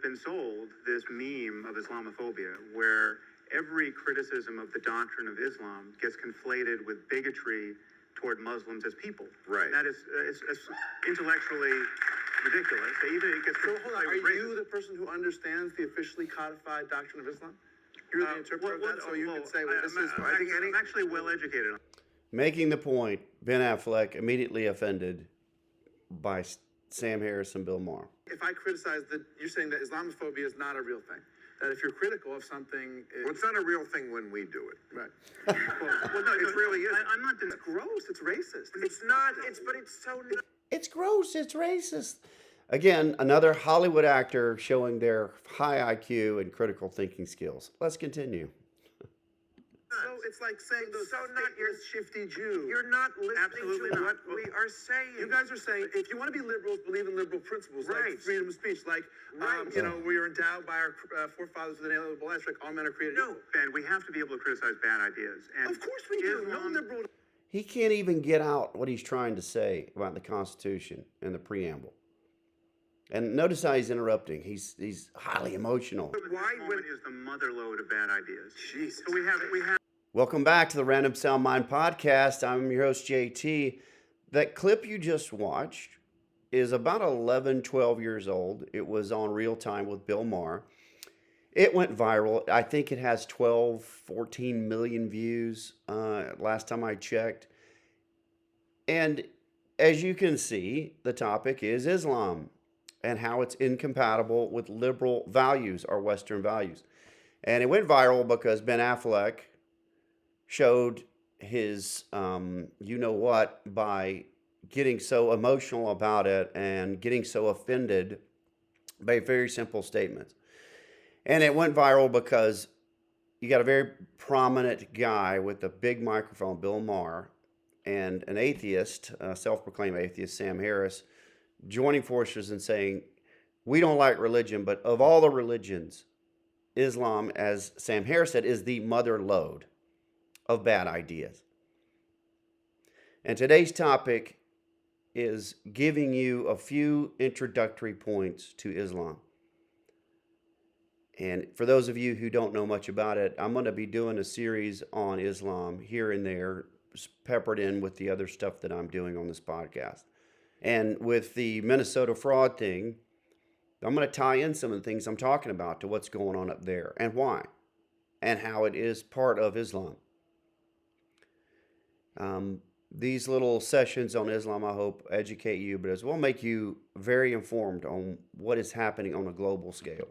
been sold this meme of Islamophobia, where every criticism of the doctrine of Islam gets conflated with bigotry toward Muslims as people. Right. And that is it's intellectually ridiculous. Even it gets So hold on, are conflated with you racism. the person who understands the officially codified doctrine of Islam? You're the interpreter of that, so you can say, well, this is... I'm actually well educated on. Making the point, Ben Affleck immediately offended by Sam Harris and Bill Maher. If I criticize that, you're saying that Islamophobia is not a real thing. That if you're critical of something... Well, it's not a real thing when we do it. Right. Well, no, It really is. I'm not. It's gross. It's racist. It's not. But it's so. It's gross. It's racist. Again, another Hollywood actor showing their high IQ and critical thinking skills. Let's continue. So it's like saying those So not your shifty Jew. You're not listening Absolutely to not. what we are saying. You guys are saying if you want to be liberals, believe in liberal principles, Right. like freedom of speech, like Right. we are endowed by our forefathers with inalienable rights, like all men are created No. equal. Ben, we have to be able to criticize bad ideas. And Of course we do. No Islam- liberal. He can't even get out what he's trying to say about the Constitution and the preamble. And notice how he's interrupting. He's highly emotional. Why This would moment is the mother lode of bad ideas. Jesus. So we have. Welcome back to the Random Sound Mind Podcast. I'm your host, JT. That clip you just watched is about 11, 12 years old. It was on Real Time with Bill Maher. It went viral. I think it has 12, 14 million views last time I checked. And as you can see, the topic is Islam and how it's incompatible with liberal values or Western values. And it went viral because Ben Affleck showed his you-know-what by getting so emotional about it and getting so offended by very simple statements. And it went viral because you got a very prominent guy with a big microphone, Bill Maher, and an atheist, a self-proclaimed atheist, Sam Harris, joining forces and saying, we don't like religion, but of all the religions, Islam, as Sam Harris said, is the mother lode of bad ideas. And today's topic is giving you a few introductory points to Islam. And for those of you who don't know much about it, I'm going to be doing a series on Islam here and there, peppered in with the other stuff that I'm doing on this podcast. And with the Minnesota fraud thing, I'm going to tie in some of the things I'm talking about to what's going on up there and why, and how it is part of Islam. These little sessions on Islam, I hope, educate you, but as well make you very informed on what is happening on a global scale.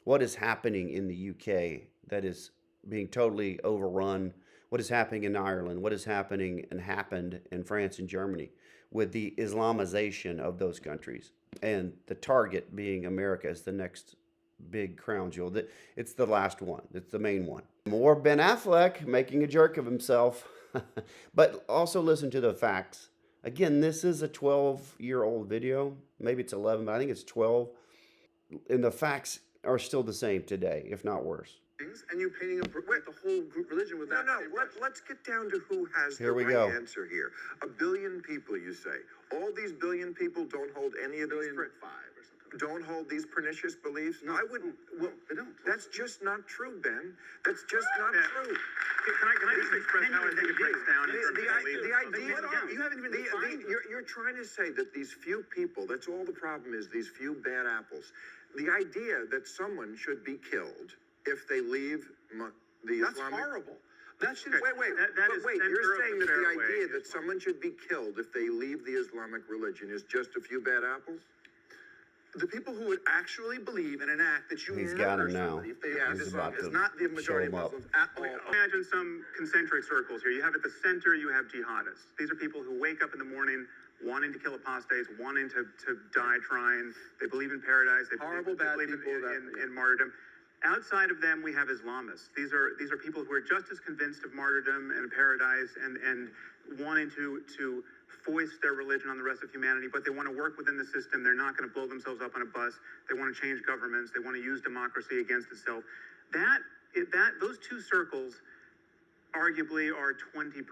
What is happening in the UK that is being totally overrun? What is happening in Ireland? What is happening and happened in France and Germany with the Islamization of those countries? And the target being America as the next big crown jewel. It's the last one. It's the main one. More Ben Affleck making a jerk of himself. But also listen to the facts. Again, this is a 12-year-old video. Maybe it's 11, but I think it's 12. And the facts are still the same today, if not worse. And you painting the whole group religion with that. No. Let's get down to who has Here the we right go. answer here. 1 billion people, you say. All these billion people don't hold any of these. 5 or something. Don't hold these pernicious beliefs. No. I wouldn't. Well, they don't. That's just not true, Ben. That's just not Ben, true. Can I just express how I think it breaks down in terms of belief? The idea, You haven't even defined it. you're trying to say that these few people, that's all the problem is, these few bad apples. The idea that someone should be killed if they leave the That's Islamic... horrible. That should Wait, That is you're center of saying the that the fairway idea is that someone should be killed if they leave the Islamic religion is just a few bad apples? the people who would actually believe in an act that you He's murder got him now. somebody if they Yeah, have He's Islam about is to not the majority of show him up. Muslims at all. Imagine some concentric circles here. You have at the center, you have jihadists. These are people who wake up in the morning wanting to kill apostates, wanting to die trying. They believe in paradise. They Horrible, believe, bad they believe people in martyrdom. Outside of them, we have Islamists. These are people who are just as convinced of martyrdom and paradise and wanting to foist their religion on the rest of humanity, but they want to work within the system. They're not going to blow themselves up on a bus. They want to change governments. They want to use democracy against itself. Those two circles arguably are 20%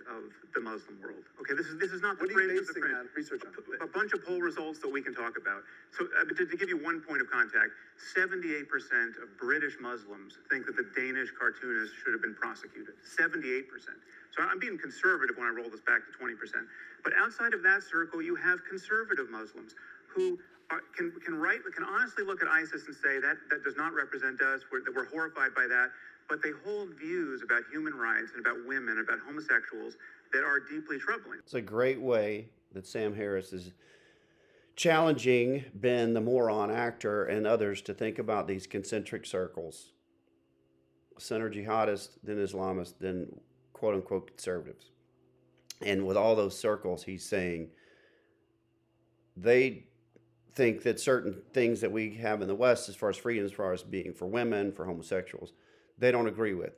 of the Muslim world. Okay, this is not the What are you fringe of the basing fringe. that research on? A bunch of poll results that we can talk about. So, to give you one point of contact, 78% of British Muslims think that the Danish cartoonist should have been prosecuted. 78%. So I'm being conservative when I roll this back to 20%. But outside of that circle, you have conservative Muslims who can honestly look at ISIS and say that does not represent us. We're horrified by that. But they hold views about human rights and about women, about homosexuals that are deeply troubling. It's a great way that Sam Harris is challenging Ben, the moron actor, and others to think about these concentric circles. Center jihadists, then Islamists, then quote-unquote conservatives. And with all those circles, he's saying they think that certain things that we have in the West, as far as freedom, as far as being for women, for homosexuals, they don't agree with.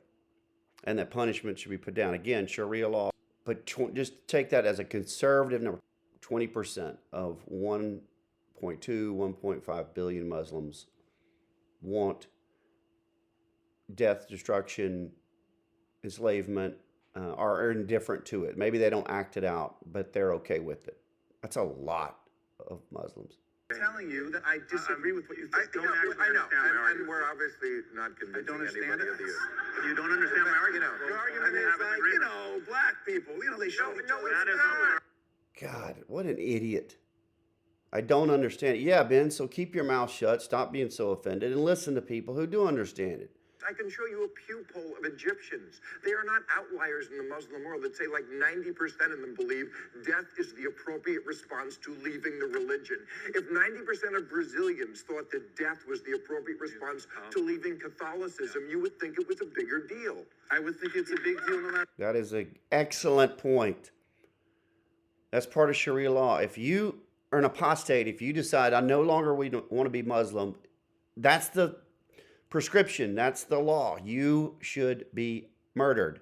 And that punishment should be put down. Again, Sharia law. But just take that as a conservative number. 20% of 1.2, 1.5 billion Muslims want death, destruction, enslavement, are indifferent to it. Maybe they don't act it out, but they're okay with it. That's a lot of Muslims. I'm telling you that I disagree with what you think. Don't actually I know, understand my and we're obviously not convincing understand anybody it. of you. You don't understand my argument. Your argument Then is have an like, agreement. black people, they show each other. That is not my God, what an idiot. I don't understand it. Yeah, Ben, so keep your mouth shut, stop being so offended, and listen to people who do understand it. I can show you a Pew poll of Egyptians. They are not outliers in the Muslim world that say like 90% of them believe death is the appropriate response to leaving the religion. If 90% of Brazilians thought that death was the appropriate response to leaving Catholicism, you would think it was a bigger deal. I would think it's a big deal no matter. That is an excellent point. That's part of Sharia law. If you are an apostate, if you decide, I no longer want to be Muslim, that's the prescription. That's the law. You should be murdered.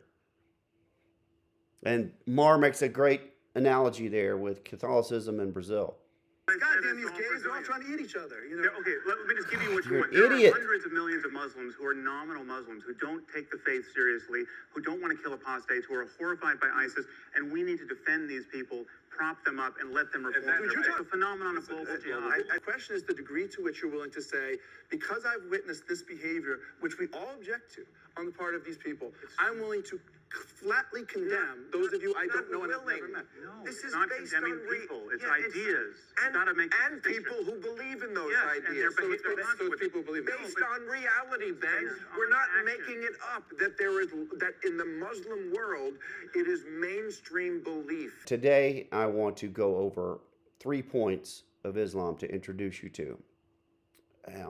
And Mar makes a great analogy there with Catholicism in Brazil. God damn, these gays are all trying to eat each other. Yeah, okay, let me just give you what you You're want. an There idiot. are hundreds of millions of Muslims who are nominal Muslims, who don't take the faith seriously, who don't want to kill apostates, who are horrified by ISIS, and we need to defend these people, prop them up, and let them reform. It's a phenomenon of global jihad. The question is the degree to which you're willing to say, because I've witnessed this behavior, which we all object to on the part of these people, I'm willing to flatly condemn those of you I don't know and have never met. No, This it's is not based condemning on people. It's ideas. And, Gotta make a and distinction. people who believe in those Yes, and ideas. they're So it's people who believe it. Based on reality, Ben. Based We're on not action. making it up that there is that in the Muslim world it is mainstream belief. Today, I want to go over 3 points of Islam to introduce you to.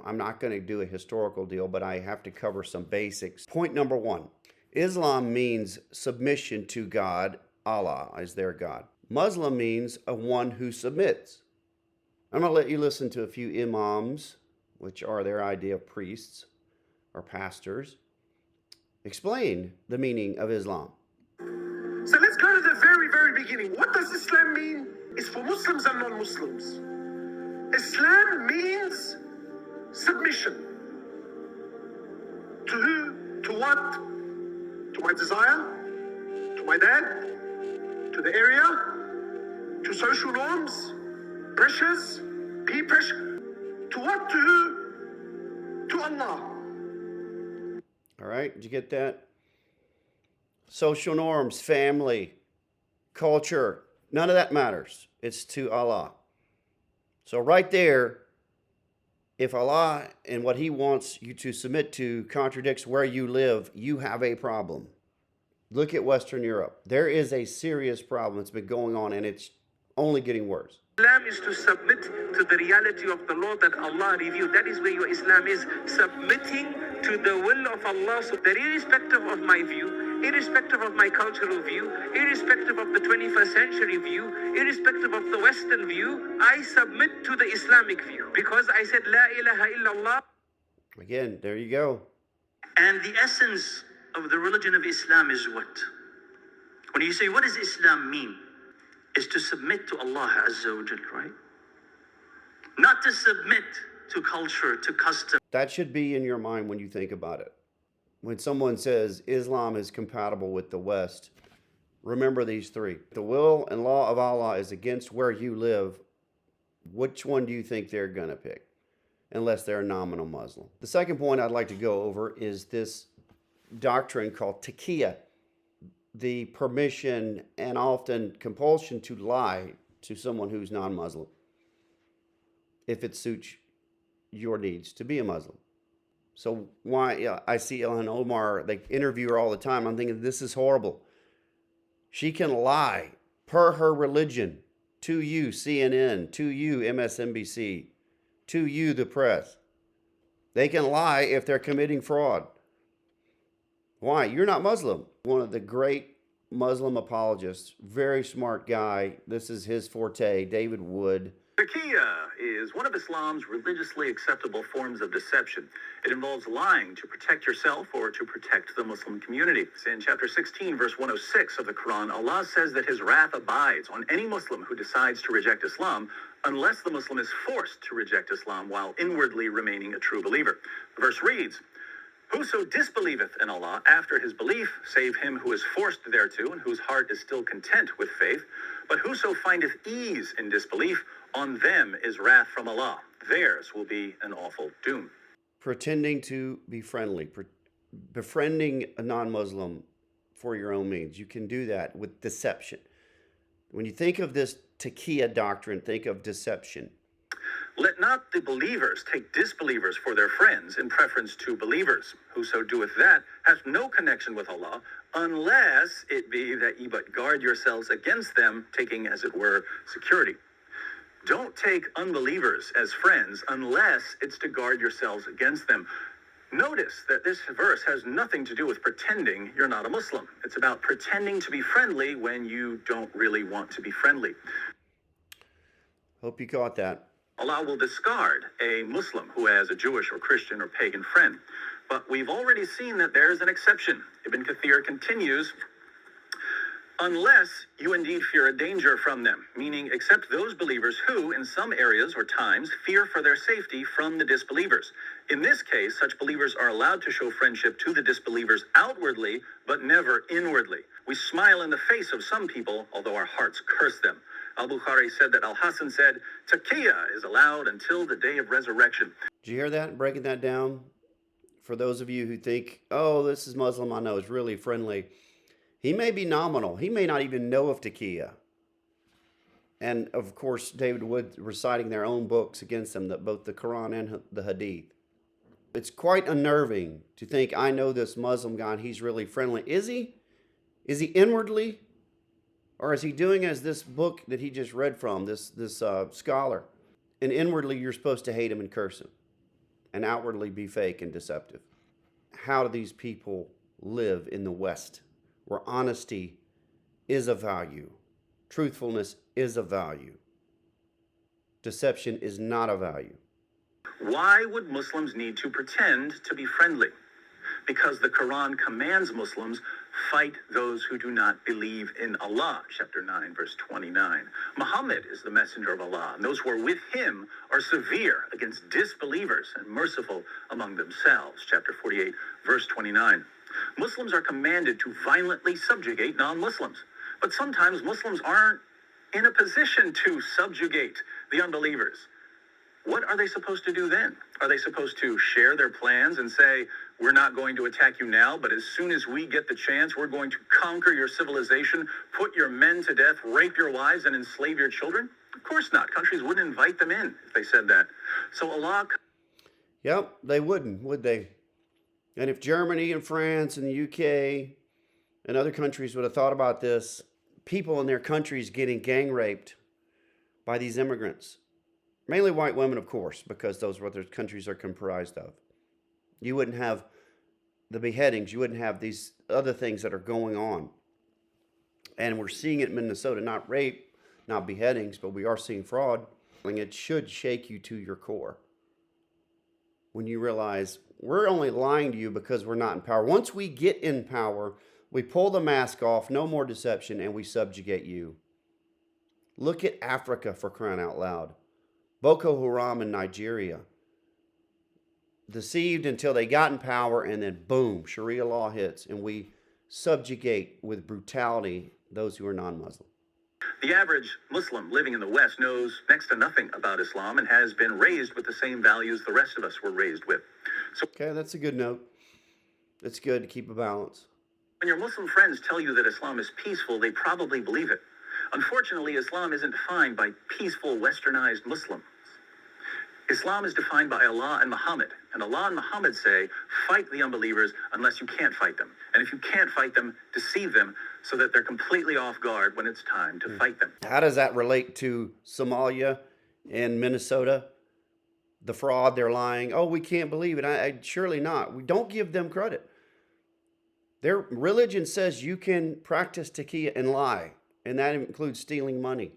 I'm not going to do a historical deal, but I have to cover some basics. Point number 1. Islam means submission to God. Allah is their God. Muslim means a one who submits. I'm going to let you listen to a few imams, which are their idea of priests or pastors, explain the meaning of Islam. So let's go to the very, very beginning. What does Islam mean? It's for Muslims and non-Muslims. Islam means submission. To who? To what? To my desire? To my dad? To the area? To social norms? Pressures? Peer pressure? To what? To who? To Allah. All right, did you get that? Social norms, family, culture, none of that matters. It's to Allah. So right there, if Allah and what he wants you to submit to contradicts where you live, you have a problem. Look at Western Europe. There is a serious problem that's been going on, and it's only getting worse. Islam is to submit to the reality of the law that Allah revealed. That is where your Islam is, submitting to the will of Allah. So that irrespective of my view, irrespective of my cultural view, irrespective of the 21st century view, irrespective of the Western view, I submit to the Islamic view. Because I said, La ilaha illallah. Again, there you go. And the essence of the religion of Islam is what? When you say, what does Islam mean? Is to submit to Allah Azza wa Jal, right? Not to submit to culture, to custom. That should be in your mind when you think about it. When someone says Islam is compatible with the West, remember these three. The will and law of Allah is against where you live. Which one do you think they're going to pick? Unless they're a nominal Muslim. The second point I'd like to go over is this doctrine called taqiyya, the permission and often compulsion to lie to someone who's non-Muslim if it suits your needs to be a Muslim. So why I see Ilhan Omar, they interview her all the time. I'm thinking, this is horrible. She can lie per her religion to you, CNN, to you, MSNBC, to you, the press. They can lie if they're committing fraud. Why? You're not Muslim. One of the great Muslim apologists, very smart guy. This is his forte, David Wood. Taqiyya is one of Islam's religiously acceptable forms of deception. It involves lying to protect yourself or to protect the Muslim community. In chapter 16, verse 106 of the Quran, Allah says that his wrath abides on any Muslim who decides to reject Islam unless the Muslim is forced to reject Islam while inwardly remaining a true believer. The verse reads, "Whoso disbelieveth in Allah after his belief, save him who is forced thereto, and whose heart is still content with faith. But whoso findeth ease in disbelief, on them is wrath from Allah. Theirs will be an awful doom." Pretending to be friendly, befriending a non-Muslim for your own means. You can do that with deception. When you think of this taqiyya doctrine, think of deception. Let not the believers take disbelievers for their friends in preference to believers. Whoso doeth that hath no connection with Allah, unless it be that ye but guard yourselves against them, taking, as it were, security. Don't take unbelievers as friends unless it's to guard yourselves against them. Notice that this verse has nothing to do with pretending you're not a Muslim. It's about pretending to be friendly when you don't really want to be friendly. Hope you caught that. Allah will discard a Muslim who has a Jewish or Christian or pagan friend. But we've already seen that there's an exception. Ibn Kathir continues, "Unless you indeed fear a danger from them," meaning except those believers who, in some areas or times, fear for their safety from the disbelievers. In this case, such believers are allowed to show friendship to the disbelievers outwardly, but never inwardly. We smile in the face of some people, although our hearts curse them. Al-Bukhari said that Al-Hasan said, "Taqiyya is allowed until the day of resurrection." Did you hear that? Breaking that down? For those of you who think, oh, this is Muslim, I know, is really friendly. He may be nominal. He may not even know of taqiyya. And, of course, David Wood reciting their own books against them, both the Quran and the Hadith. It's quite unnerving to think, I know this Muslim guy and he's really friendly. Is he? Is he inwardly? Or is he doing as this book that he just read from, this scholar? And inwardly, you're supposed to hate him and curse him. And outwardly be fake and deceptive. How do these people live in the West, where honesty is a value, truthfulness is a value, deception is not a value? Why would Muslims need to pretend to be friendly? Because the Quran commands Muslims, fight those who do not believe in Allah, chapter 9, verse 29. Muhammad is the messenger of Allah, and those who are with him are severe against disbelievers and merciful among themselves, chapter 48, verse 29. Muslims are commanded to violently subjugate non-Muslims, but sometimes Muslims aren't in a position to subjugate the unbelievers. What are they supposed to do then? Are they supposed to share their plans and say, we're not going to attack you now, but as soon as we get the chance, we're going to conquer your civilization, put your men to death, rape your wives, and enslave your children? Of course not. Countries wouldn't invite them in if they said that. So Allah... Yep, they wouldn't, would they? And if Germany and France and the UK and other countries would have thought about this, people in their countries getting gang raped by these immigrants, mainly white women, of course, because those are what their countries are comprised of. You wouldn't have the beheadings. You wouldn't have these other things that are going on. And we're seeing it in Minnesota, not rape, not beheadings, but we are seeing fraud. And it should shake you to your core when you realize we're only lying to you because we're not in power. Once we get in power, we pull the mask off, no more deception, and we subjugate you. Look at Africa, for crying out loud. Boko Haram in Nigeria. deceived until they got in power, and then boom, Sharia law hits, and we subjugate with brutality those who are non-Muslim. The average Muslim living in the West knows next to nothing about Islam and has been raised with the same values the rest of us were raised with. So Okay, that's a good note. It's good to keep a balance. when your Muslim friends tell you that Islam is peaceful, they probably believe it. Unfortunately, Islam isn't defined by peaceful, westernized Muslims. Islam is defined by Allah and Muhammad. And Allah and Muhammad say, fight the unbelievers unless you can't fight them. And if you can't fight them, deceive them so that they're completely off guard when it's time to fight them. How does that relate to Somalia and Minnesota? The fraud, they're lying. Oh, we can't believe it. Surely not. We don't give them credit. Their religion says you can practice taqiyya and lie, and that includes stealing money,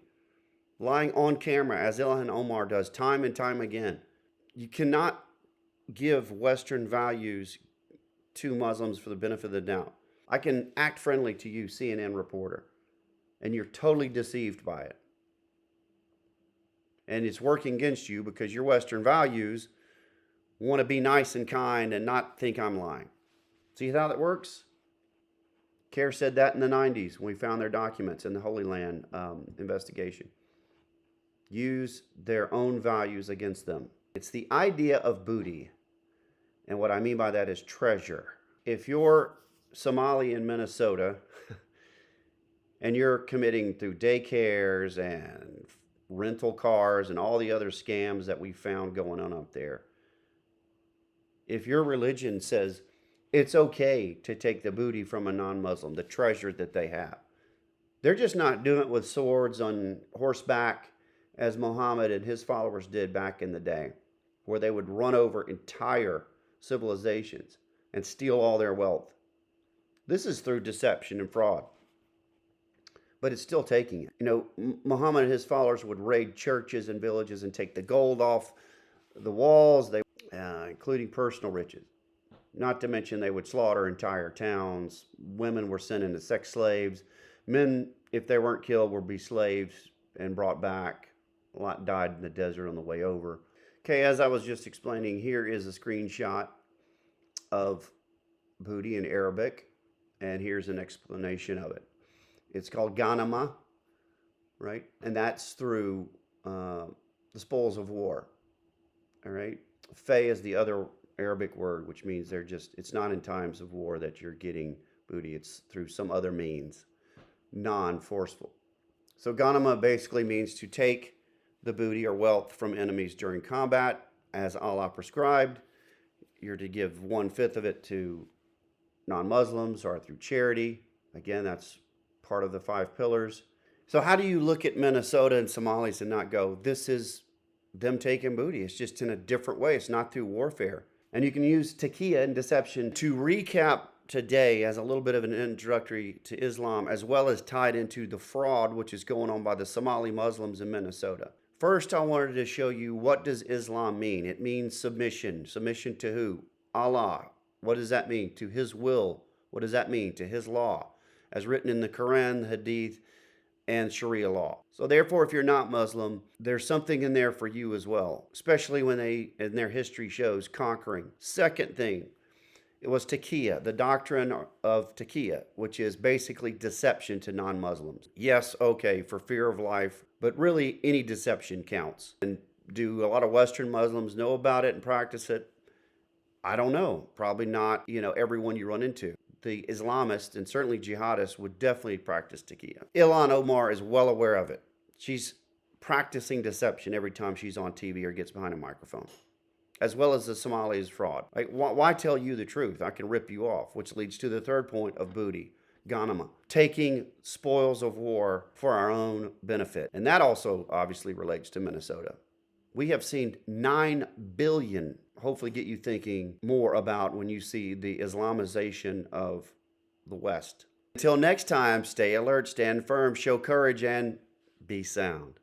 lying on camera, as Ilhan Omar does time and time again. You cannot give Western values to Muslims for the benefit of the doubt. I can act friendly to you, CNN reporter, and you're totally deceived by it. And it's working against you because your Western values want to be nice and kind and not think I'm lying. See how that works? CARE said that in the 90s when we found their documents in the Holy Land investigation. Use their own values against them. It's the idea of booty. And what I mean by that is treasure. If you're Somali in Minnesota and you're committing through daycares and rental cars and all the other scams that we found going on up there, if your religion says it's okay to take the booty from a non-Muslim, the treasure that they have, they're just not doing it with swords on horseback as Muhammad and his followers did back in the day, where they would run over entire civilizations and steal all their wealth. This is through deception and fraud, but it's still taking it. You know, Muhammad and his followers would raid churches and villages and take the gold off the walls, including personal riches. Not to mention they would slaughter entire towns. Women were sent into sex slaves. Men, if they weren't killed, would be slaves and brought back. A lot died in the desert on the way over. Okay, as I was just explaining, here is a screenshot of booty in Arabic, and here's an explanation of it. It's called Ghanima, right? And that's through the spoils of war, all right? Fay is the other Arabic word, which means it's not in times of war that you're getting booty. It's through some other means, non-forceful. So Ghanima basically means to take the booty or wealth from enemies during combat, as Allah prescribed. You're to give 1/5 of it to non-Muslims or through charity. Again, that's part of the 5 pillars. So how do you look at Minnesota and Somalis and not go, this is them taking booty? It's just in a different way. It's not through warfare. And you can use taqiyya and deception to recap today as a little bit of an introductory to Islam, as well as tied into the fraud which is going on by the Somali Muslims in Minnesota. First, I wanted to show you, what does Islam mean? It means submission. Submission to who? Allah. What does that mean? To His will. What does that mean? To His law, as written in the Quran, the Hadith, and Sharia law. So therefore, if you're not Muslim, there's something in there for you as well, especially when they, in their history shows, conquering. Second thing, it was taqiyya, the doctrine of taqiyya, which is basically deception to non-Muslims. Yes, okay, for fear of life, but really any deception counts. And do a lot of Western Muslims know about it and practice it? I don't know. Probably not, everyone you run into. The Islamists and certainly jihadists would definitely practice taqiyya. Ilhan Omar is well aware of it. She's practicing deception every time she's on TV or gets behind a microphone, as well as the Somalis fraud. Like, why tell you the truth? I can rip you off, which leads to the third point of booty, Ghanima, taking spoils of war for our own benefit. And that also obviously relates to Minnesota. We have seen 9 billion, hopefully get you thinking more about when you see the Islamization of the West. Until next time, stay alert, stand firm, show courage, and be sound.